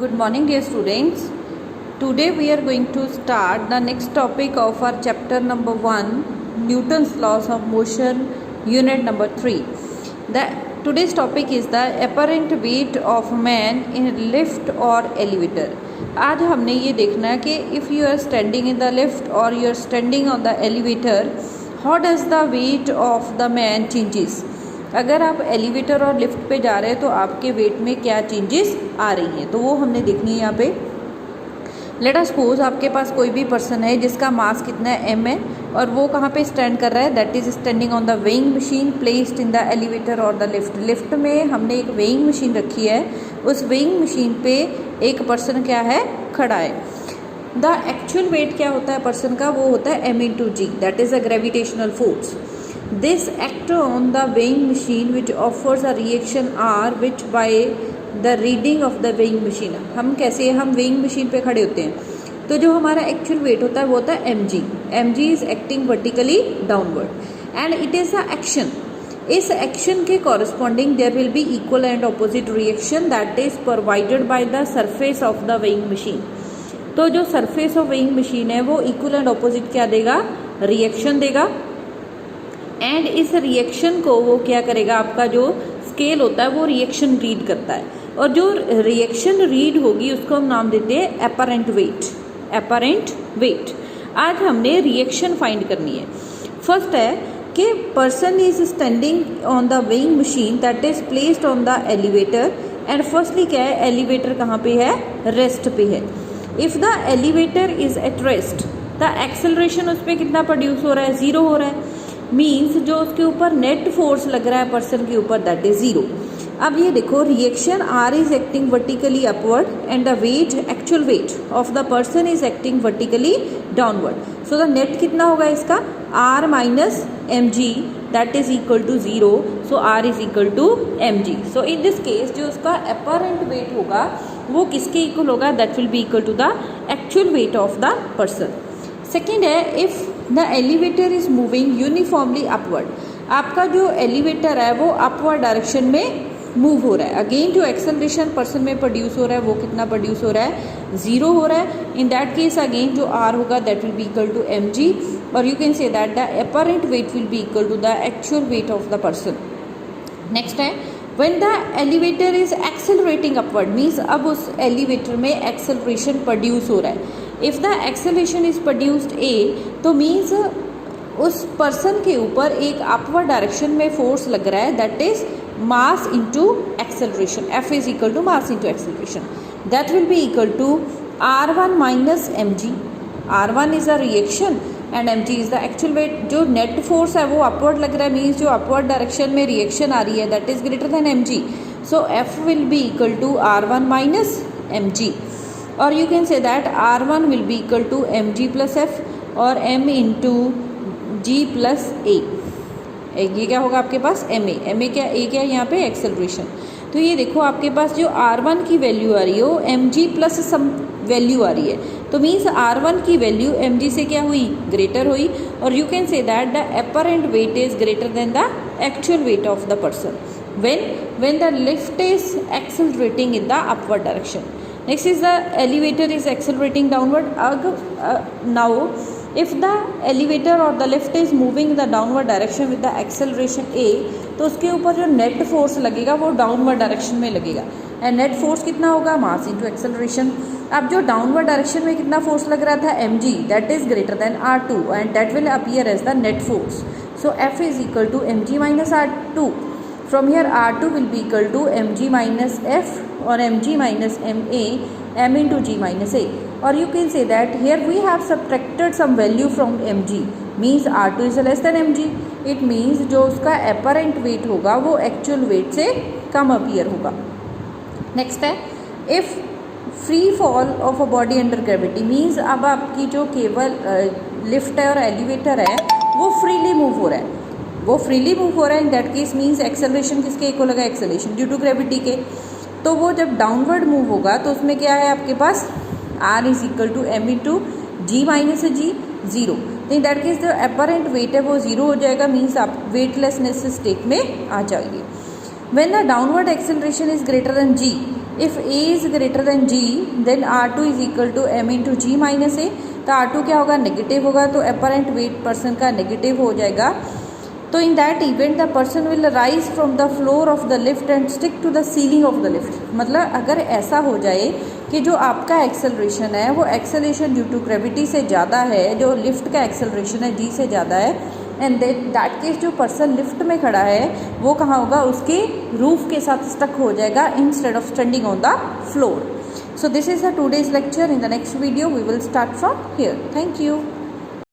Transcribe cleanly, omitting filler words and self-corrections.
Good morning, dear students. Today we are going to start the next topic of our chapter number 1, Newton's laws of motion, unit number 3. Today's topic is the apparent weight of man in lift or elevator. आज हमने ये देखना है कि if you are standing in the lift or you are standing on the elevator, how does the weight of the man changes? अगर आप elevator और lift पे जा रहे हैं तो आपके वेट में क्या चेंजेस आ रही हैं, तो वो हमने देखनी है यहाँ पे। लेट अस सपोज आपके पास कोई भी पर्सन है जिसका मास कितना है m है और वो कहाँ पे स्टैंड कर रहा है, that is standing on the weighing machine placed in the elevator और द लिफ्ट। लिफ्ट में हमने एक वेइंग मशीन रखी है, उस वेइंग मशीन पे एक पर्सन क्या है, खड़ा है। द एक्चुअल वेट क्या होता है पर्सन का, वो होता है m/g, that is a gravitational force. This act on the weighing machine which offers a reaction R which by the reading of the weighing machine, हम कैसे, हम weighing machine पे खड़े होते हैं तो जो हमारा एक्चुअल वेट होता है वो होता है mg। mg is acting vertically downward and it is a action। इस एक्शन के corresponding there will be equal and opposite reaction that is provided by the surface of the weighing machine. तो जो surface of weighing machine है वो equal and opposite क्या देगा, reaction देगा। And इस रिएक्शन को वो क्या करेगा, आपका जो स्केल होता है वो रिएक्शन रीड करता है और जो रिएक्शन रीड होगी उसको हम नाम देते हैं एपरेंट वेट। Apparent wait. आज हमने रिएक्शन फाइंड करनी है। फर्स्ट है कि person is standing on the weighing machine that is placed on the elevator and firstly क्या है, एलिवेटर कहाँ पे है, रेस्ट पे है। If the elevator is at rest the acceleration उस पर कितना प्रोड्यूस हो रहा है, जीरो हो रहा है। मीन्स जो उसके ऊपर नेट फोर्स लग रहा है पर्सन के ऊपर दैट इज जीरो। अब ये देखो reaction R is acting vertically upward and the weight, actual weight of the person is acting vertically downward. So the net कितना होगा इसका, R minus M G that is equal to zero. So R is equal to M G. So in this case जो उसका apparent weight होगा वो किसके equal होगा, that will be equal to the actual weight of the person. Second है if the elevator is moving uniformly upward. आपका जो elevator है वो अपवर्ड डायरेक्शन में मूव हो रहा है। अगेन जो एक्सेलरेशन पर्सन में प्रोड्यूस हो रहा है वो कितना प्रोड्यूस हो रहा है, जीरो हो रहा है। इन दैट केस अगेन जो आर होगा that will be equal to M G और you can say that the apparent weight will be equal to the actual weight of the person. Next है when the elevator is accelerating upward, means अब उस elevator में acceleration produce हो रहा है। If the acceleration is produced A, तो means उस person के ऊपर एक अपवर्ड डायरेक्शन में फोर्स लग रहा है that is mass into acceleration. F is equal to mass into acceleration that will be equal to R one minus M G. R one is a reaction and M G is the actual weight. जो net force है वो upward लग रहा है, means जो upward direction में reaction आ रही है that is greater than M G. So F will be equal to R one minus M G और you can say that R1 will be equal to mg plus f और m into g plus a। ये क्या होगा आपके पास, ma क्या, a क्या यहाँ पे एक्सेलरेशन। तो ये देखो आपके पास जो R1 की वैल्यू आ रही है वो mg प्लस सम वैल्यू आ रही है, तो मीन्स R1 की वैल्यू mg से क्या हुई, ग्रेटर हुई और you can say that the apparent wait is greater then the actual weight of the person when the lift is accelerating in the upward direction. Next is the elevator is accelerating downward. Now if the elevator or the lift is moving in the downward direction with the acceleration a, तो उसके ऊपर जो net force लगेगा वो downward direction में लगेगा and net force कितना होगा, मास इंटू एक्सेलरेशन। अब जो डाउनवर्ड डायरेक्शन में कितना फोर्स लग रहा था, M G, that is greater than R two and that will appear as the net force. So F is equal to M G minus R two. From here R2 will be equal to mg minus f or mg minus ma m into g minus a, or you can say that here we have subtracted some value from mg, means R2 is less than mg. It means जो उसका apparent weight होगा वो actual weight से कम appear होगा। Next है if free fall of a body under gravity, means अब आपकी जो केवल लिफ्ट है और एलिवेटर है वो फ्रीली मूव हो रहा है, वो फ्रीली मूव हो रहा है। In that case means acceleration किसके इक्वल होगा, एक्सेलरेशन ड्यू टू ग्रेविटी के। तो वो जब डाउनवर्ड मूव होगा तो उसमें क्या है आपके पास, R is equal to M into G minus G, zero. तो इन दैट केस जो अपरेंट वेट है वो जीरो हो जाएगा, मीन्स आप वेटलेसनेस स्टेट में आ जाएगी। When the downward acceleration is greater than G, if A is greater than G then R2 is equal to m into G minus A. तो R2 क्या होगा, नेगेटिव होगा, तो अपेरेंट वेट पर्सन का negative हो जाएगा। तो in that event the person will rise from the floor of the lift and stick to the ceiling of the lift. मतलब अगर ऐसा हो जाए कि जो आपका एक्सेलरेशन है वो एक्सेलरेशन ड्यू टू ग्रेविटी से ज़्यादा है, जो लिफ्ट का एक्सेलरेशन है जी से ज़्यादा है, एंड दैट केस जो पर्सन लिफ्ट में खड़ा है वो कहाँ होगा, उसके रूफ के साथ स्टक हो जाएगा instead of standing on the floor. So this is the today's lecture. In the next video we will start from here. Thank you.